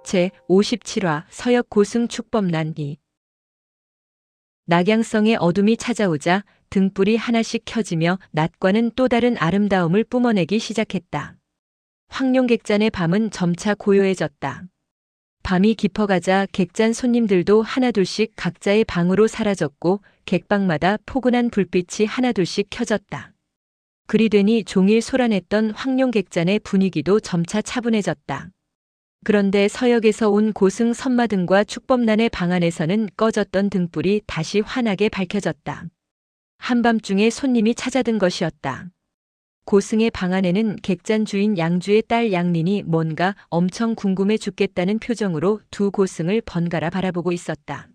제57화 서역 고승 축법난 2. 낙양성의 어둠이 찾아오자 등불이 하나씩 켜지며 낮과는 또 다른 아름다움을 뿜어내기 시작했다. 황룡객잔의 밤은 점차 고요해졌다. 밤이 깊어가자 객잔 손님들도 하나둘씩 각자의 방으로 사라졌고 객방마다 포근한 불빛이 하나둘씩 켜졌다. 그리 되니 종일 소란했던 황룡객잔의 분위기도 점차 차분해졌다. 그런데 서역에서 온 고승 선마등과 축법난의 방 안에서는 꺼졌던 등불이 다시 환하게 밝혀졌다. 한밤중에 손님이 찾아든 것이었다. 고승의 방 안에는 객잔 주인 양주의 딸 양린이 뭔가 엄청 궁금해 죽겠다는 표정으로 두 고승을 번갈아 바라보고 있었다.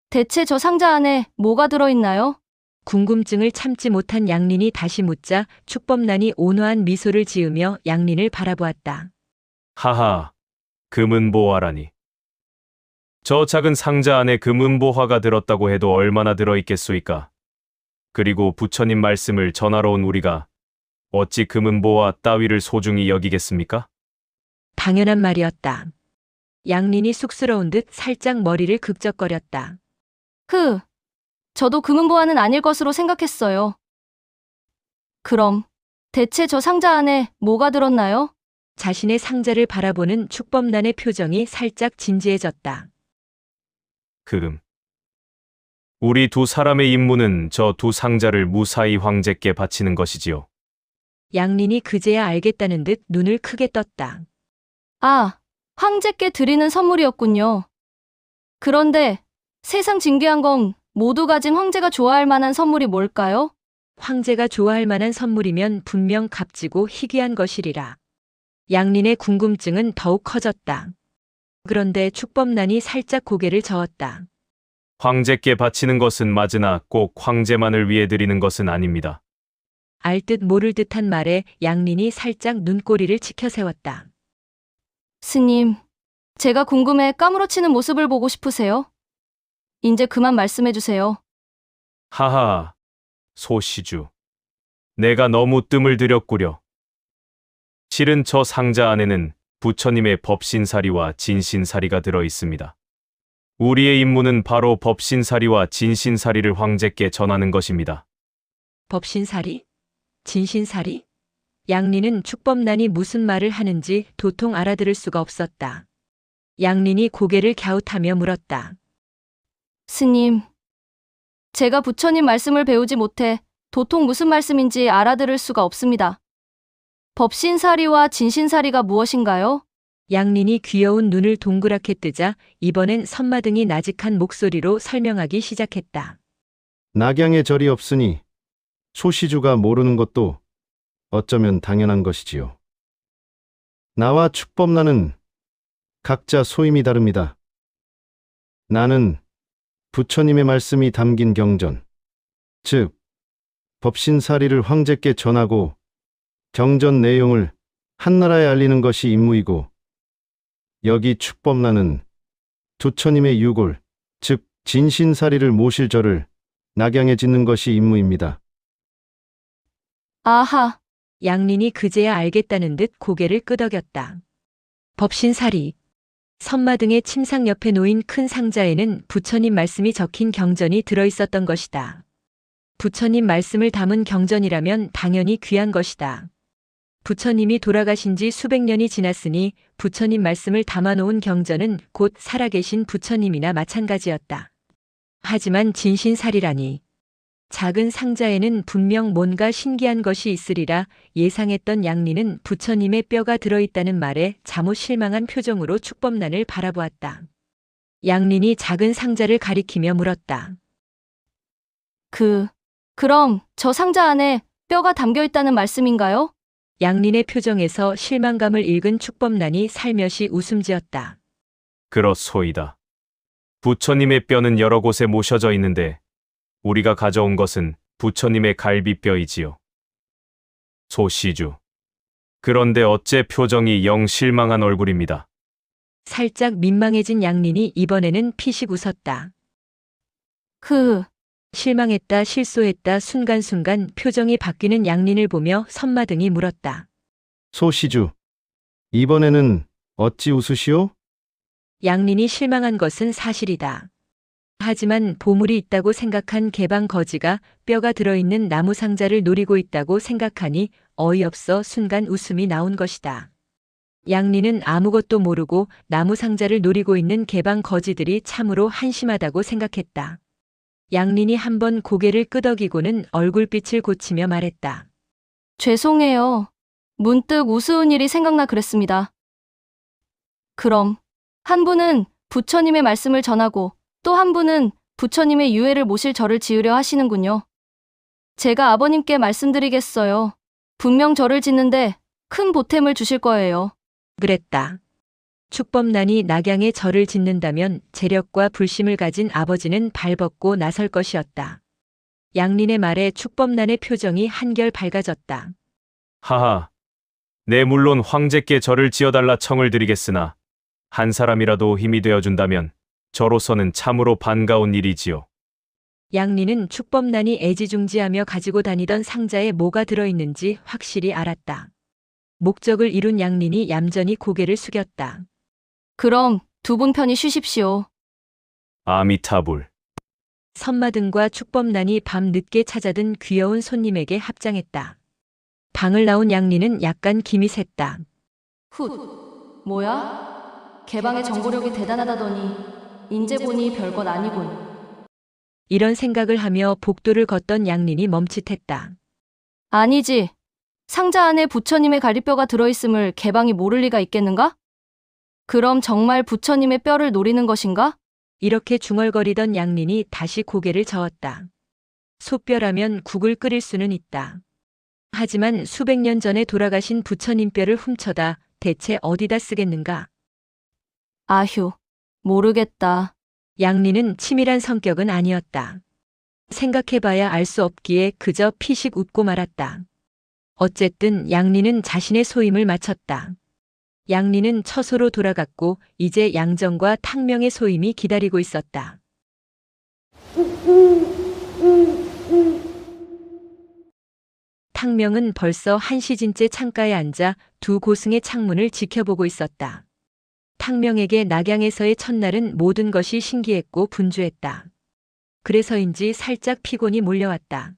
대체 저 상자 안에 뭐가 들어있나요? 궁금증을 참지 못한 양린이 다시 묻자 축법난이 온화한 미소를 지으며 양린을 바라보았다. 하하, 금은보화라니. 저 작은 상자 안에 금은보화가 들었다고 해도 얼마나 들어있겠소이까. 그리고 부처님 말씀을 전하러 온 우리가 어찌 금은보화 따위를 소중히 여기겠습니까? 당연한 말이었다. 양린이 쑥스러운 듯 살짝 머리를 극적거렸다. 저도 금은보화는 아닐 것으로 생각했어요. 그럼 대체 저 상자 안에 뭐가 들었나요? 자신의 상자를 바라보는 축법난의 표정이 살짝 진지해졌다. 우리 두 사람의 임무는 저 두 상자를 무사히 황제께 바치는 것이지요. 양린이 그제야 알겠다는 듯 눈을 크게 떴다. 아, 황제께 드리는 선물이었군요. 그런데 세상 진귀한 건 모두 가진 황제가 좋아할 만한 선물이 뭘까요? 황제가 좋아할 만한 선물이면 분명 값지고 희귀한 것이리라. 양린의 궁금증은 더욱 커졌다. 그런데 축법난이 살짝 고개를 저었다. 황제께 바치는 것은 맞으나 꼭 황제만을 위해 드리는 것은 아닙니다. 알 듯 모를 듯한 말에 양린이 살짝 눈꼬리를 치켜세웠다. 스님, 제가 궁금해 까무러치는 모습을 보고 싶으세요? 이제 그만 말씀해주세요. 하하, 소시주. 내가 너무 뜸을 들였구려. 실은 저 상자 안에는 부처님의 법신사리와 진신사리가 들어 있습니다. 우리의 임무는 바로 법신사리와 진신사리를 황제께 전하는 것입니다. 법신사리? 진신사리? 양린은 축법난이 무슨 말을 하는지 도통 알아들을 수가 없었다. 양린이 고개를 갸웃하며 물었다. 스님, 제가 부처님 말씀을 배우지 못해 도통 무슨 말씀인지 알아들을 수가 없습니다. 법신사리와 진신사리가 무엇인가요? 양린이 귀여운 눈을 동그랗게 뜨자 이번엔 선마등이 나직한 목소리로 설명하기 시작했다. 낙양에 절이 없으니 소시주가 모르는 것도 어쩌면 당연한 것이지요. 나와 축법나는 각자 소임이 다릅니다. 나는 부처님의 말씀이 담긴 경전, 즉 법신사리를 황제께 전하고 경전 내용을 한나라에 알리는 것이 임무이고, 여기 축법나는 부처님의 유골, 즉 진신사리를 모실 절을 낙양에 짓는 것이 임무입니다. 아하, 양린이 그제야 알겠다는 듯 고개를 끄덕였다. 법신사리. 선마등의 침상 옆에 놓인 큰 상자에는 부처님 말씀이 적힌 경전이 들어있었던 것이다. 부처님 말씀을 담은 경전이라면 당연히 귀한 것이다. 부처님이 돌아가신 지 수백 년이 지났으니 부처님 말씀을 담아놓은 경전은 곧 살아계신 부처님이나 마찬가지였다. 하지만 진신사리라니. 작은 상자에는 분명 뭔가 신기한 것이 있으리라 예상했던 양린은 부처님의 뼈가 들어있다는 말에 잠옷 실망한 표정으로 축법난을 바라보았다. 양린이 작은 상자를 가리키며 물었다. 그럼 저 상자 안에 뼈가 담겨 있다는 말씀인가요? 양린의 표정에서 실망감을 읽은 축법난이 살며시 웃음 지었다. 그렇소이다. 부처님의 뼈는 여러 곳에 모셔져 있는데 우리가 가져온 것은 부처님의 갈비뼈이지요. 소시주. 그런데 어째 표정이 영 실망한 얼굴입니다. 살짝 민망해진 양린이 이번에는 피식 웃었다. 실망했다, 실소했다 순간순간 표정이 바뀌는 양린을 보며 선마등이 물었다. 소시주, 이번에는 어찌 웃으시오? 양린이 실망한 것은 사실이다. 하지만 보물이 있다고 생각한 개방 거지가 뼈가 들어있는 나무 상자를 노리고 있다고 생각하니 어이없어 순간 웃음이 나온 것이다. 양린은 아무것도 모르고 나무 상자를 노리고 있는 개방 거지들이 참으로 한심하다고 생각했다. 양린이 한번 고개를 끄덕이고는 얼굴빛을 고치며 말했다. 죄송해요. 문득 우스운 일이 생각나 그랬습니다. 그럼 한 분은 부처님의 말씀을 전하고 또 한 분은 부처님의 유해를 모실 절을 지으려 하시는군요. 제가 아버님께 말씀드리겠어요. 분명 절을 짓는데 큰 보탬을 주실 거예요. 그랬다. 축법난이 낙양에 절을 짓는다면 재력과 불심을 가진 아버지는 발벗고 나설 것이었다. 양린의 말에 축법난의 표정이 한결 밝아졌다. 하하. 네, 물론 황제께 절을 지어달라 청을 드리겠으나 한 사람이라도 힘이 되어준다면 저로서는 참으로 반가운 일이지요. 양린은 축법난이 애지중지하며 가지고 다니던 상자에 뭐가 들어있는지 확실히 알았다. 목적을 이룬 양린이 얌전히 고개를 숙였다. 그럼 두 분 편히 쉬십시오. 아미타불. 선마등과 축법난이 밤 늦게 찾아든 귀여운 손님에게 합장했다. 방을 나온 양린은 약간 김이 샜다. 훗, 뭐야? 개방의 정보력이 대단하다더니 인제 보니 별것 아니군. 이런 생각을 하며 복도를 걷던 양린이 멈칫했다. 아니지. 상자 안에 부처님의 갈비뼈가 들어있음을 개방이 모를 리가 있겠는가? 그럼 정말 부처님의 뼈를 노리는 것인가? 이렇게 중얼거리던 양린이 다시 고개를 저었다. 소뼈라면 국을 끓일 수는 있다. 하지만 수백 년 전에 돌아가신 부처님 뼈를 훔쳐다 대체 어디다 쓰겠는가? 아휴, 모르겠다. 양린은 치밀한 성격은 아니었다. 생각해봐야 알 수 없기에 그저 피식 웃고 말았다. 어쨌든 양린은 자신의 소임을 마쳤다. 양린은 처소로 돌아갔고 이제 양정과 탕명의 소임이 기다리고 있었다. 탕명은 벌써 한시진째 창가에 앉아 두 고승의 창문을 지켜보고 있었다. 탕명에게 낙양에서의 첫날은 모든 것이 신기했고 분주했다. 그래서인지 살짝 피곤이 몰려왔다.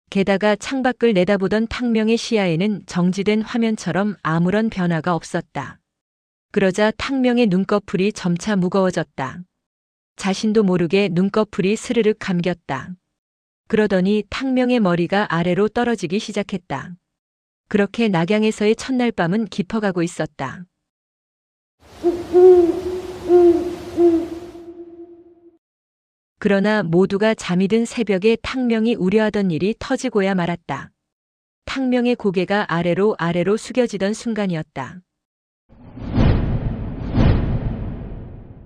게다가 창밖을 내다보던 탕명의 시야에는 정지된 화면처럼 아무런 변화가 없었다. 그러자 탕명의 눈꺼풀이 점차 무거워졌다. 자신도 모르게 눈꺼풀이 스르륵 감겼다. 그러더니 탕명의 머리가 아래로 떨어지기 시작했다. 그렇게 낙양에서의 첫날 밤은 깊어가고 있었다. 그러나 모두가 잠이 든 새벽에 탕명이 우려하던 일이 터지고야 말았다. 탕명의 고개가 아래로 숙여지던 순간이었다.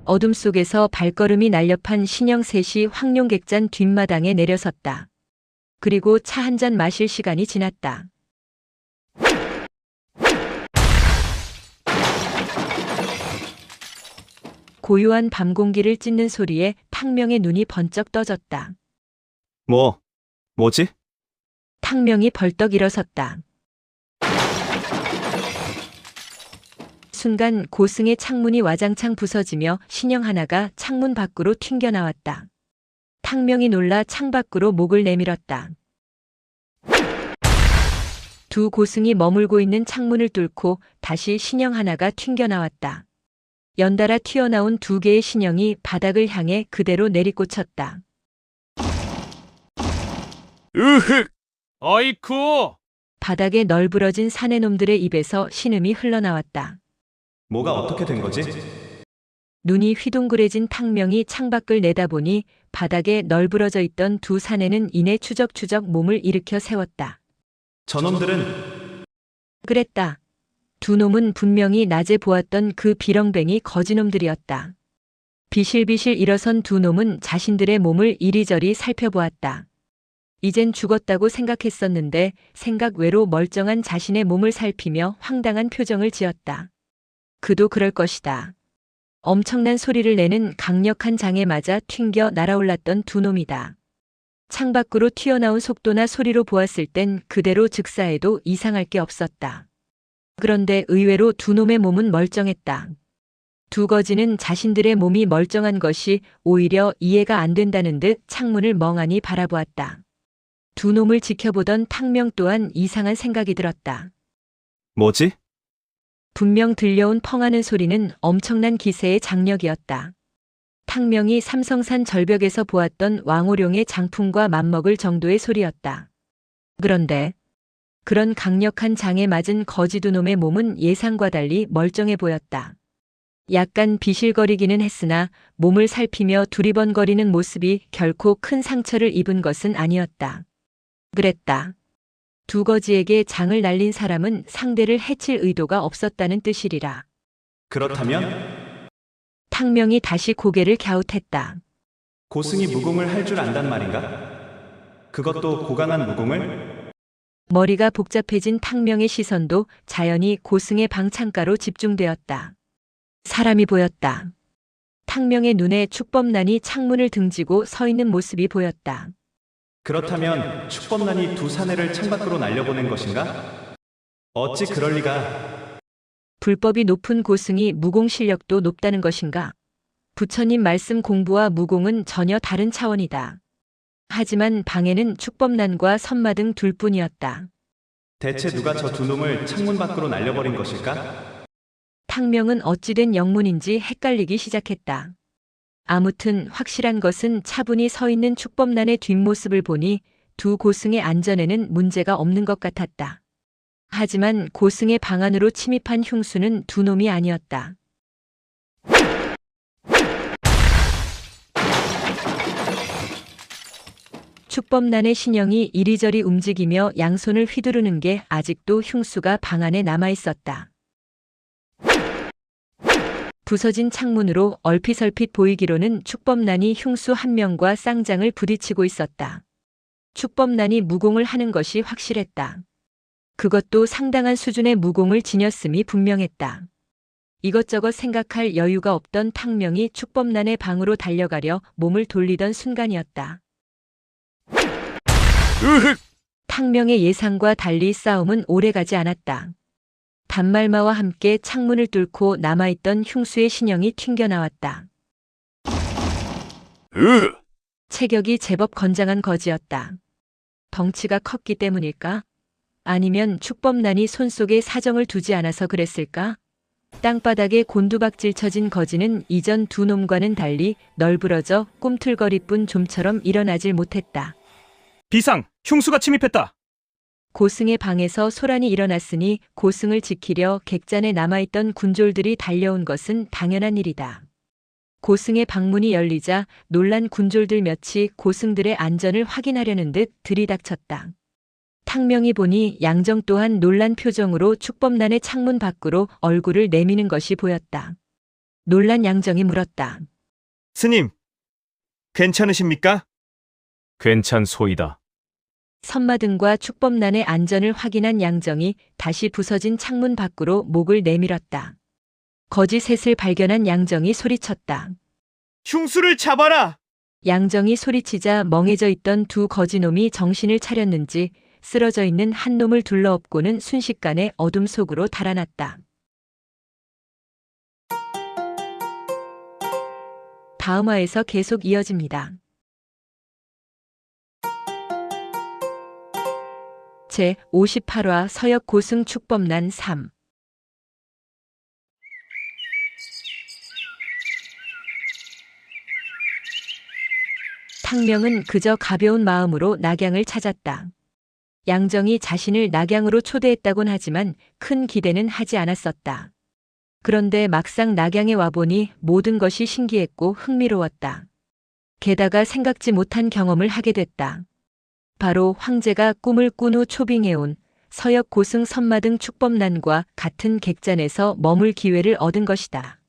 어둠 속에서 발걸음이 날렵한 신형 셋이 황룡객잔 뒷마당에 내려섰다. 그리고 차 한 잔 마실 시간이 지났다. 고요한 밤 공기를 찢는 소리에 탕명의 눈이 번쩍 떠졌다. 뭐지? 탕명이 벌떡 일어섰다. 순간 고승의 창문이 와장창 부서지며 신형 하나가 창문 밖으로 튕겨나왔다. 탕명이 놀라 창밖으로 목을 내밀었다. 두 고승이 머물고 있는 창문을 뚫고 다시 신형 하나가 튕겨나왔다. 연달아 튀어나온 두 개의 신형이 바닥을 향해 그대로 내리꽂혔다. 으흑! 어이쿠! 바닥에 널브러진 사내놈들의 입에서 신음이 흘러나왔다. 뭐가 어떻게 된 거지? 눈이 휘둥그레진 탕명이 창밖을 내다보니 바닥에 널브러져 있던 두 사내는 이내 추적추적 몸을 일으켜 세웠다. 저놈들은 그랬다. 두 놈은 분명히 낮에 보았던 그 비렁뱅이 거지놈들이었다. 비실비실 일어선 두 놈은 자신들의 몸을 이리저리 살펴보았다. 이젠 죽었다고 생각했었는데 생각 외로 멀쩡한 자신의 몸을 살피며 황당한 표정을 지었다. 그도 그럴 것이다. 엄청난 소리를 내는 강력한 장에 맞아 튕겨 날아올랐던 두 놈이다. 창밖으로 튀어나온 속도나 소리로 보았을 땐 그대로 즉사해도 이상할 게 없었다. 그런데 의외로 두 놈의 몸은 멀쩡했다. 두 거지는 자신들의 몸이 멀쩡한 것이 오히려 이해가 안 된다는 듯 창문을 멍하니 바라보았다. 두 놈을 지켜보던 탕명 또한 이상한 생각이 들었다. 뭐지? 분명 들려온 펑하는 소리는 엄청난 기세의 장력이었다. 탕명이 삼성산 절벽에서 보았던 왕호룡의 장풍과 맞먹을 정도의 소리였다. 그런데 그런 강력한 장에 맞은 거지 두 놈의 몸은 예상과 달리 멀쩡해 보였다. 약간 비실거리기는 했으나 몸을 살피며 두리번거리는 모습이 결코 큰 상처를 입은 것은 아니었다. 그랬다. 두 거지에게 장을 날린 사람은 상대를 해칠 의도가 없었다는 뜻이리라. 그렇다면 탕명이 다시 고개를 갸웃했다. 고승이 무공을 할 줄 안단 말인가? 그것도 고강한 무공을? 머리가 복잡해진 탕명의 시선도 자연히 고승의 방창가로 집중되었다. 사람이 보였다. 탕명의 눈에 축법난이 창문을 등지고 서 있는 모습이 보였다. 그렇다면 축법난이 두 사내를 창밖으로 날려보낸 것인가? 어찌 그럴 리가. 불법이 높은 고승이 무공 실력도 높다는 것인가? 부처님 말씀 공부와 무공은 전혀 다른 차원이다. 하지만 방에는 축법난과 선마 등 둘뿐이었다. 대체 누가 저 두 놈을 창문 밖으로 날려버린 것일까? 탕명은 어찌된 영문인지 헷갈리기 시작했다. 아무튼 확실한 것은 차분히 서 있는 축법난의 뒷모습을 보니 두 고승의 안전에는 문제가 없는 것 같았다. 하지만 고승의 방 안으로 침입한 흉수는 두 놈이 아니었다. 축법난의 신형이 이리저리 움직이며 양손을 휘두르는 게 아직도 흉수가 방 안에 남아 있었다. 부서진 창문으로 얼핏얼핏 보이기로는 축법난이 흉수 한 명과 쌍장을 부딪히고 있었다. 축법난이 무공을 하는 것이 확실했다. 그것도 상당한 수준의 무공을 지녔음이 분명했다. 이것저것 생각할 여유가 없던 탕명이 축법난의 방으로 달려가려 몸을 돌리던 순간이었다. 탕명의 예상과 달리 싸움은 오래가지 않았다. 단말마와 함께 창문을 뚫고 남아있던 흉수의 신형이 튕겨나왔다. 체격이 제법 건장한 거지였다. 덩치가 컸기 때문일까? 아니면 축법난이 손속에 사정을 두지 않아서 그랬을까? 땅바닥에 곤두박질 쳐진 거지는 이전 두 놈과는 달리 널브러져 꿈틀거릴 뿐 좀처럼 일어나질 못했다. 비상! 흉수가 침입했다! 고승의 방에서 소란이 일어났으니 고승을 지키려 객잔에 남아있던 군졸들이 달려온 것은 당연한 일이다. 고승의 방문이 열리자 놀란 군졸들 몇이 고승들의 안전을 확인하려는 듯 들이닥쳤다. 탕명이 보니 양정 또한 놀란 표정으로 축법난의 창문 밖으로 얼굴을 내미는 것이 보였다. 놀란 양정이 물었다. 스님, 괜찮으십니까? 괜찮소이다. 선마등과 축법난의 안전을 확인한 양정이 다시 부서진 창문 밖으로 목을 내밀었다. 거지 셋을 발견한 양정이 소리쳤다. 흉수를 잡아라! 양정이 소리치자 멍해져 있던 두 거지놈이 정신을 차렸는지 쓰러져 있는 한 놈을 둘러엎고는 순식간에 어둠 속으로 달아났다. 다음 화에서 계속 이어집니다. 제 58화 서역 고승 축법난 3. 탕명은 그저 가벼운 마음으로 낙양을 찾았다. 양정이 자신을 낙양으로 초대했다곤 하지만 큰 기대는 하지 않았었다. 그런데 막상 낙양에 와보니 모든 것이 신기했고 흥미로웠다. 게다가 생각지 못한 경험을 하게 됐다. 바로 황제가 꿈을 꾼 후 초빙해온 서역 고승 선마등 축법난과 같은 객잔에서 머물 기회를 얻은 것이다.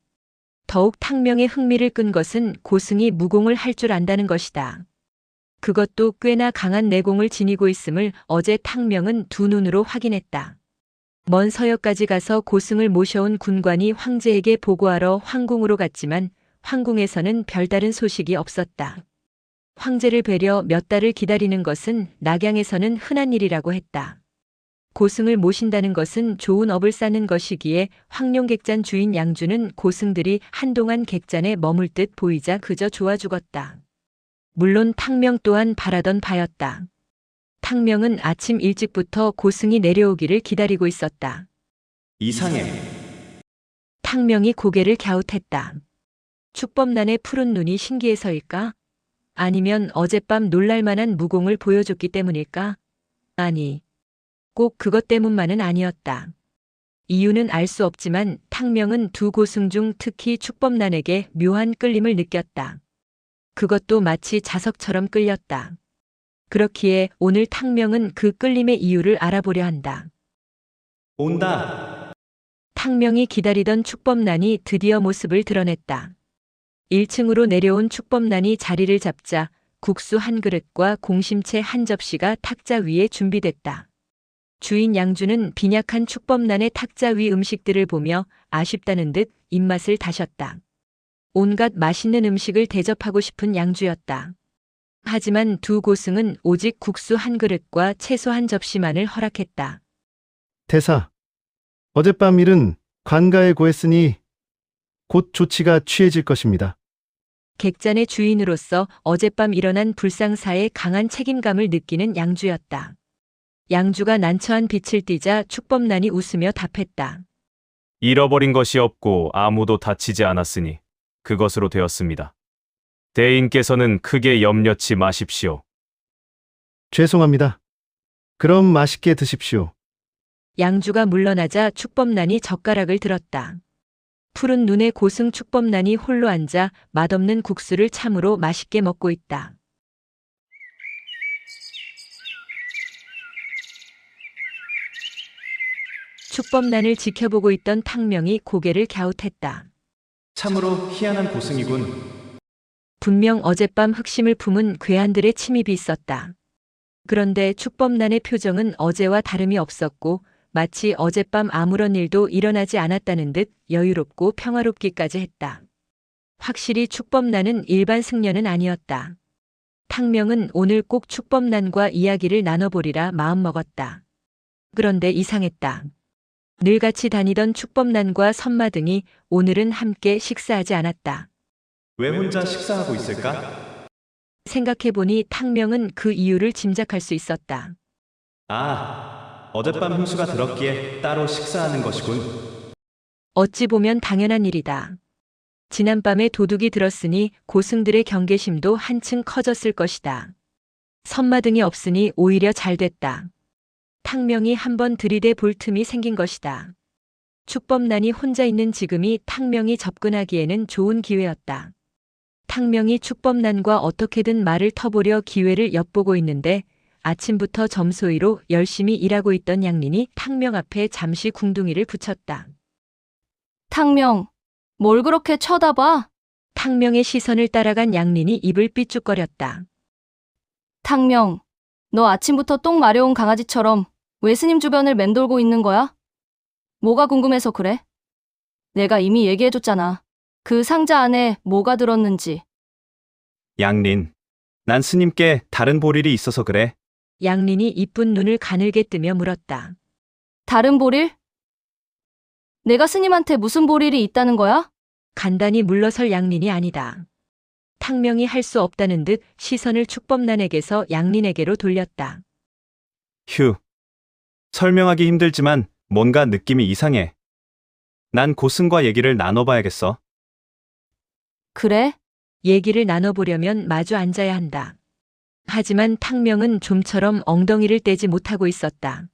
더욱 탕명의 흥미를 끈 것은 고승이 무공을 할 줄 안다는 것이다. 그것도 꽤나 강한 내공을 지니고 있음을 어제 탕명은 두 눈으로 확인했다. 먼 서역까지 가서 고승을 모셔온 군관이 황제에게 보고하러 황궁으로 갔지만 황궁에서는 별다른 소식이 없었다. 황제를 뵈려 몇 달을 기다리는 것은 낙양에서는 흔한 일이라고 했다. 고승을 모신다는 것은 좋은 업을 쌓는 것이기에 황룡객잔 주인 양주는 고승들이 한동안 객잔에 머물 듯 보이자 그저 좋아 죽었다. 물론 탕명 또한 바라던 바였다. 탕명은 아침 일찍부터 고승이 내려오기를 기다리고 있었다. 이상해. 탕명이 고개를 갸웃했다. 축법난의 푸른 눈이 신기해서일까? 아니면 어젯밤 놀랄만한 무공을 보여줬기 때문일까? 아니, 꼭 그것 때문만은 아니었다. 이유는 알 수 없지만 탕명은 두 고승 중 특히 축법난에게 묘한 끌림을 느꼈다. 그것도 마치 자석처럼 끌렸다. 그렇기에 오늘 탕명은 그 끌림의 이유를 알아보려 한다. 온다. 탕명이 기다리던 축법난이 드디어 모습을 드러냈다. 1층으로 내려온 축법난이 자리를 잡자 국수 한 그릇과 공심채 한 접시가 탁자 위에 준비됐다. 주인 양주는 빈약한 축법난의 탁자 위 음식들을 보며 아쉽다는 듯 입맛을 다셨다. 온갖 맛있는 음식을 대접하고 싶은 양주였다. 하지만 두 고승은 오직 국수 한 그릇과 채소 한 접시만을 허락했다. 대사, 어젯밤 일은 관가에 고했으니 곧 조치가 취해질 것입니다. 객잔의 주인으로서 어젯밤 일어난 불상사에 강한 책임감을 느끼는 양주였다. 양주가 난처한 빛을 띠자 축법난이 웃으며 답했다. 잃어버린 것이 없고 아무도 다치지 않았으니 그것으로 되었습니다. 대인께서는 크게 염려치 마십시오. 죄송합니다. 그럼 맛있게 드십시오. 양주가 물러나자 축법난이 젓가락을 들었다. 푸른 눈의 고승 축법난이 홀로 앉아 맛없는 국수를 참으로 맛있게 먹고 있다. 축법난을 지켜보고 있던 탕명이 고개를 갸웃했다. 참으로 희한한 고승이군. 분명 어젯밤 흑심을 품은 괴한들의 침입이 있었다. 그런데 축법난의 표정은 어제와 다름이 없었고 마치 어젯밤 아무런 일도 일어나지 않았다는 듯 여유롭고 평화롭기까지 했다. 확실히 축법난은 일반 승려는 아니었다. 탕명은 오늘 꼭 축법난과 이야기를 나눠보리라 마음먹었다. 그런데 이상했다. 늘 같이 다니던 축법난과 선마등이 오늘은 함께 식사하지 않았다. 왜 혼자 식사하고 있을까? 생각해보니 탕명은 그 이유를 짐작할 수 있었다. 어젯밤 흉수가 들었기에 따로 식사하는 것이군. 어찌 보면 당연한 일이다. 지난밤에 도둑이 들었으니 고승들의 경계심도 한층 커졌을 것이다. 선마등이 없으니 오히려 잘 됐다. 탕명이 한번 들이대 볼 틈이 생긴 것이다. 축법난이 혼자 있는 지금이 탕명이 접근하기에는 좋은 기회였다. 탕명이 축법난과 어떻게든 말을 터보려 기회를 엿보고 있는데 아침부터 점소이로 열심히 일하고 있던 양린이 탕명 앞에 잠시 궁둥이를 붙였다. 탕명, 뭘 그렇게 쳐다봐? 탕명의 시선을 따라간 양린이 입을 삐죽거렸다. 탕명, 너 아침부터 똥 마려운 강아지처럼 왜 스님 주변을 맴돌고 있는 거야? 뭐가 궁금해서 그래? 내가 이미 얘기해줬잖아. 그 상자 안에 뭐가 들었는지. 양린, 난 스님께 다른 볼일이 있어서 그래. 양린이 이쁜 눈을 가늘게 뜨며 물었다. 다른 보릴? 내가 스님한테 무슨 보릴이 있다는 거야? 간단히 물러설 양린이 아니다. 탕명이 할 수 없다는 듯 시선을 축법난에게서 양린에게로 돌렸다. 휴. 설명하기 힘들지만 뭔가 느낌이 이상해. 난 고승과 얘기를 나눠봐야겠어. 그래? 얘기를 나눠보려면 마주 앉아야 한다. 하지만 탕명은 좀처럼 엉덩이를 떼지 못하고 있었다.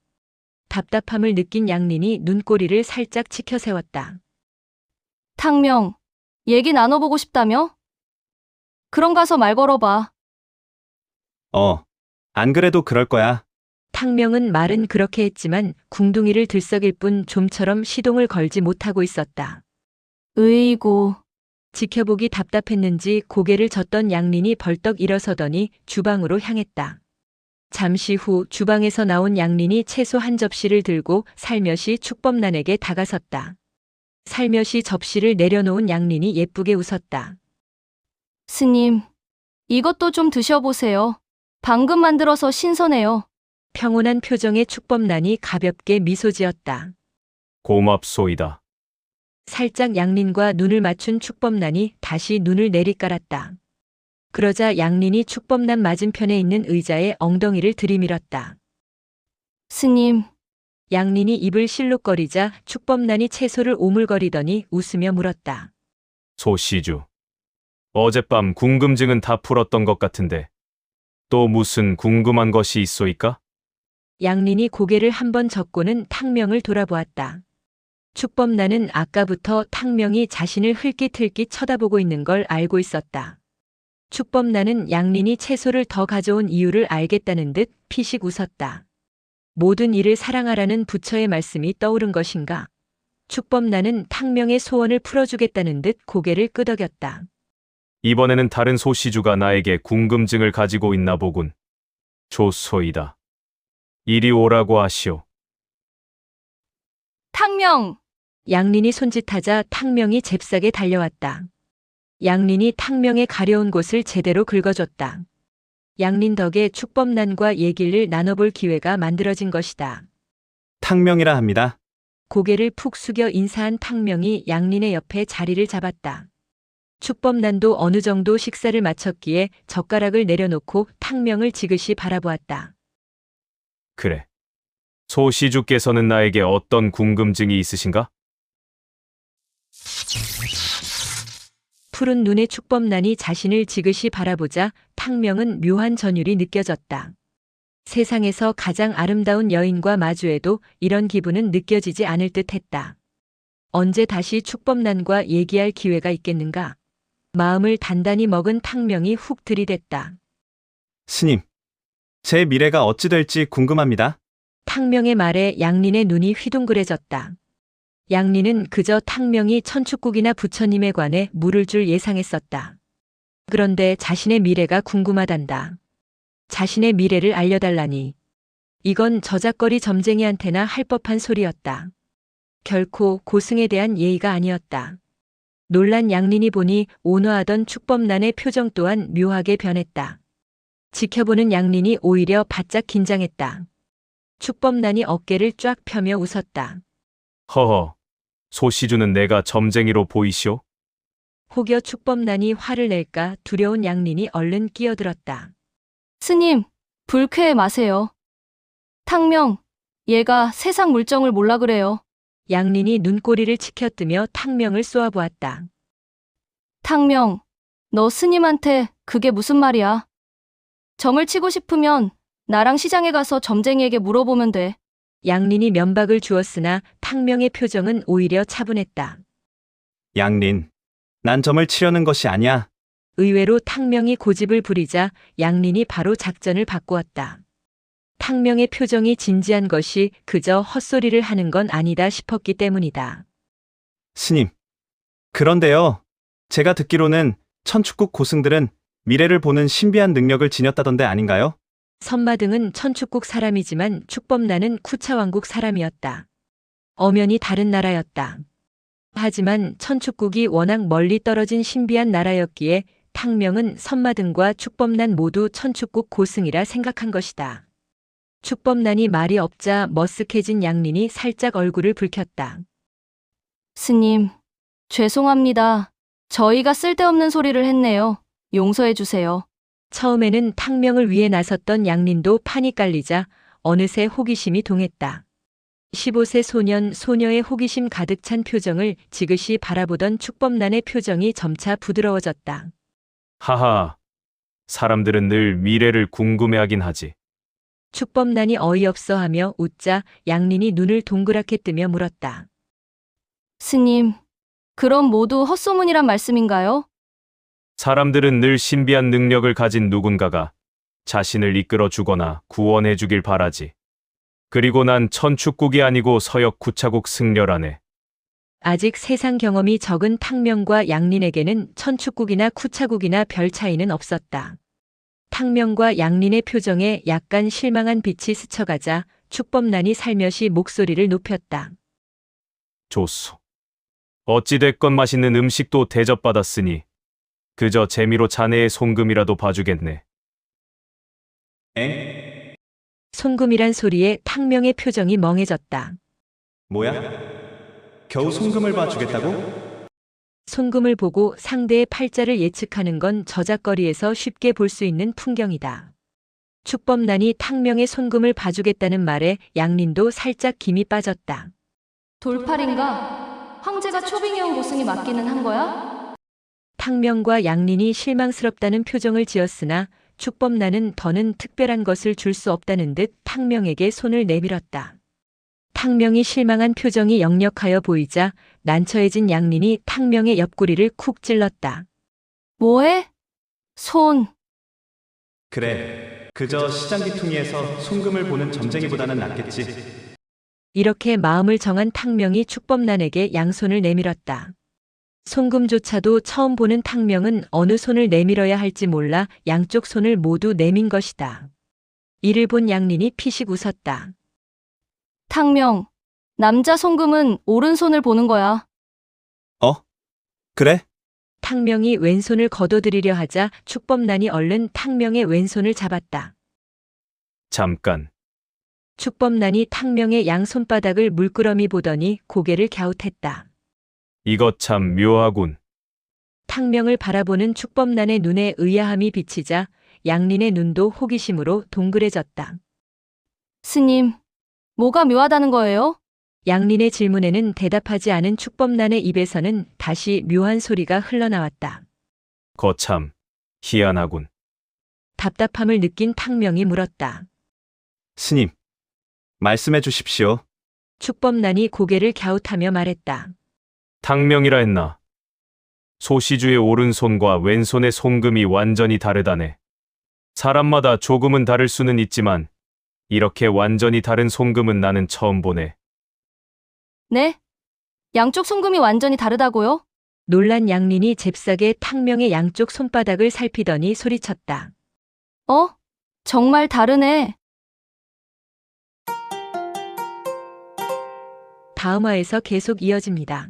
답답함을 느낀 양린이 눈꼬리를 살짝 치켜세웠다. 탕명, 얘기 나눠보고 싶다며? 그럼 가서 말 걸어봐. 안 그래도 그럴 거야. 탕명은 말은 그렇게 했지만 궁둥이를 들썩일 뿐 좀처럼 시동을 걸지 못하고 있었다. 으이구. 지켜보기 답답했는지 고개를 젓던 양린이 벌떡 일어서더니 주방으로 향했다. 잠시 후 주방에서 나온 양린이 채소 한 접시를 들고 살며시 축법난에게 다가섰다. 살며시 접시를 내려놓은 양린이 예쁘게 웃었다. 스님, 이것도 좀 드셔보세요. 방금 만들어서 신선해요. 평온한 표정의 축법난이 가볍게 미소 지었다. 고맙소이다. 살짝 양린과 눈을 맞춘 축법난이 다시 눈을 내리깔았다. 그러자 양린이 축법난 맞은편에 있는 의자에 엉덩이를 들이밀었다. 스님, 양린이 입을 실룩거리자 축법난이 채소를 오물거리더니 웃으며 물었다. 소시주. 어젯밤 궁금증은 다 풀었던 것 같은데 또 무슨 궁금한 것이 있소이까? 양린이 고개를 한번 젓고는 탕명을 돌아보았다. 축법난은 아까부터 탕명이 자신을 흘깃흘깃 쳐다보고 있는 걸 알고 있었다. 축법난은 양린이 채소를 더 가져온 이유를 알겠다는 듯 피식 웃었다. 모든 일을 사랑하라는 부처의 말씀이 떠오른 것인가? 축법난은 탕명의 소원을 풀어주겠다는 듯 고개를 끄덕였다. 이번에는 다른 소시주가 나에게 궁금증을 가지고 있나 보군. 좋소이다. 이리 오라고 하시오. 탕명! 양린이 손짓하자 탕명이 잽싸게 달려왔다. 양린이 탕명의 가려운 곳을 제대로 긁어줬다. 양린 덕에 축법난과 얘기를 나눠볼 기회가 만들어진 것이다. 탕명이라 합니다. 고개를 푹 숙여 인사한 탕명이 양린의 옆에 자리를 잡았다. 축법난도 어느 정도 식사를 마쳤기에 젓가락을 내려놓고 탕명을 지그시 바라보았다. 그래. 소시주께서는 나에게 어떤 궁금증이 있으신가? 푸른 눈의 축법난이 자신을 지그시 바라보자 탕명은 묘한 전율이 느껴졌다. 세상에서 가장 아름다운 여인과 마주해도 이런 기분은 느껴지지 않을 듯했다. 언제 다시 축법난과 얘기할 기회가 있겠는가? 마음을 단단히 먹은 탕명이 훅 들이댔다. 스님, 제 미래가 어찌 될지 궁금합니다. 탕명의 말에 양린의 눈이 휘둥그레졌다. 양린은 그저 탕명이 천축국이나 부처님에 관해 물을 줄 예상했었다. 그런데 자신의 미래가 궁금하단다. 자신의 미래를 알려달라니. 이건 저작거리 점쟁이한테나 할 법한 소리였다. 결코 고승에 대한 예의가 아니었다. 놀란 양린이 보니 온화하던 축법난의 표정 또한 묘하게 변했다. 지켜보는 양린이 오히려 바짝 긴장했다. 축법난이 어깨를 쫙 펴며 웃었다. 허허. 소시주는 내가 점쟁이로 보이시오? 혹여 축법난이 화를 낼까 두려운 양린이 얼른 끼어들었다. 스님, 불쾌해 마세요. 탕명, 얘가 세상 물정을 몰라 그래요. 양린이 눈꼬리를 치켜뜨며 탕명을 쏘아보았다. 탕명, 너 스님한테 그게 무슨 말이야? 점을 치고 싶으면 나랑 시장에 가서 점쟁이에게 물어보면 돼. 양린이 면박을 주었으나 탕명의 표정은 오히려 차분했다. 양린, 난 점을 치려는 것이 아니야. 의외로 탕명이 고집을 부리자 양린이 바로 작전을 바꾸었다. 탕명의 표정이 진지한 것이 그저 헛소리를 하는 건 아니다 싶었기 때문이다. 스님, 그런데요. 제가 듣기로는 천축국 고승들은 미래를 보는 신비한 능력을 지녔다던데 아닌가요? 선마등은 천축국 사람이지만 축법난은 쿠차왕국 사람이었다. 엄연히 다른 나라였다. 하지만 천축국이 워낙 멀리 떨어진 신비한 나라였기에 탕명은 선마등과 축법난 모두 천축국 고승이라 생각한 것이다. 축법난이 말이 없자 머쓱해진 양린이 살짝 얼굴을 붉혔다. 스님, 죄송합니다. 저희가 쓸데없는 소리를 했네요. 용서해 주세요. 처음에는 탕명을 위해 나섰던 양린도 판이 깔리자 어느새 호기심이 동했다. 15세 소년, 소녀의 호기심 가득 찬 표정을 지그시 바라보던 축법난의 표정이 점차 부드러워졌다. 하하. 사람들은 늘 미래를 궁금해하긴 하지. 축법난이 어이없어 하며 웃자 양린이 눈을 동그랗게 뜨며 물었다. 스님, 그럼 모두 헛소문이란 말씀인가요? 사람들은 늘 신비한 능력을 가진 누군가가 자신을 이끌어 주거나 구원해 주길 바라지. 그리고 난 천축국이 아니고 서역 구차국 승려라네. 아직 세상 경험이 적은 탕명과 양린에게는 천축국이나 쿠차국이나 별 차이는 없었다. 탕명과 양린의 표정에 약간 실망한 빛이 스쳐가자 축법난이 살며시 목소리를 높였다. 좋소. 어찌됐건 맛있는 음식도 대접받았으니 그저 재미로 자네의 송금이라도 봐주겠네. 엥? 송금이란 소리에 탕명의 표정이 멍해졌다. 뭐야? 겨우 송금을 봐주겠다고? 송금을 보고 상대의 팔자를 예측하는 건 저작거리에서 쉽게 볼 수 있는 풍경이다. 축법난이 탕명의 송금을 봐주겠다는 말에 양린도 살짝 김이 빠졌다. 돌팔인가? 황제가 초빙해온 고승이 맞기는 한 거야? 탕명과 양린이 실망스럽다는 표정을 지었으나 축법난은 더는 특별한 것을 줄 수 없다는 듯 탕명에게 손을 내밀었다. 탕명이 실망한 표정이 역력하여 보이자 난처해진 양린이 탕명의 옆구리를 쿡 찔렀다. 뭐해? 손. 그래, 그저 시장기퉁이에서 송금을 보는 점쟁이보다는 낫겠지. 이렇게 마음을 정한 탕명이 축법난에게 양손을 내밀었다. 송금조차도 처음 보는 탕명은 어느 손을 내밀어야 할지 몰라 양쪽 손을 모두 내민 것이다. 이를 본 양린이 피식 웃었다. 탕명. 남자 송금은 오른손을 보는 거야. 그래? 탕명이 왼손을 거둬들이려 하자 축법난이 얼른 탕명의 왼손을 잡았다. 잠깐. 축법난이 탕명의 양손바닥을 물끄러미 보더니 고개를 갸웃했다. 이것 참 묘하군. 탕명을 바라보는 축법난의 눈에 의아함이 비치자 양린의 눈도 호기심으로 동그래졌다. 스님, 뭐가 묘하다는 거예요? 양린의 질문에는 대답하지 않은 축법난의 입에서는 다시 묘한 소리가 흘러나왔다. 거참 희한하군. 답답함을 느낀 탕명이 물었다. 스님, 말씀해 주십시오. 축법난이 고개를 갸웃하며 말했다. 탕명이라 했나? 소시주의 오른손과 왼손의 송금이 완전히 다르다네. 사람마다 조금은 다를 수는 있지만 이렇게 완전히 다른 송금은 나는 처음 보네. 네? 양쪽 송금이 완전히 다르다고요? 놀란 양린이 잽싸게 탕명의 양쪽 손바닥을 살피더니 소리쳤다. 정말 다르네. 다음 화에서 계속 이어집니다.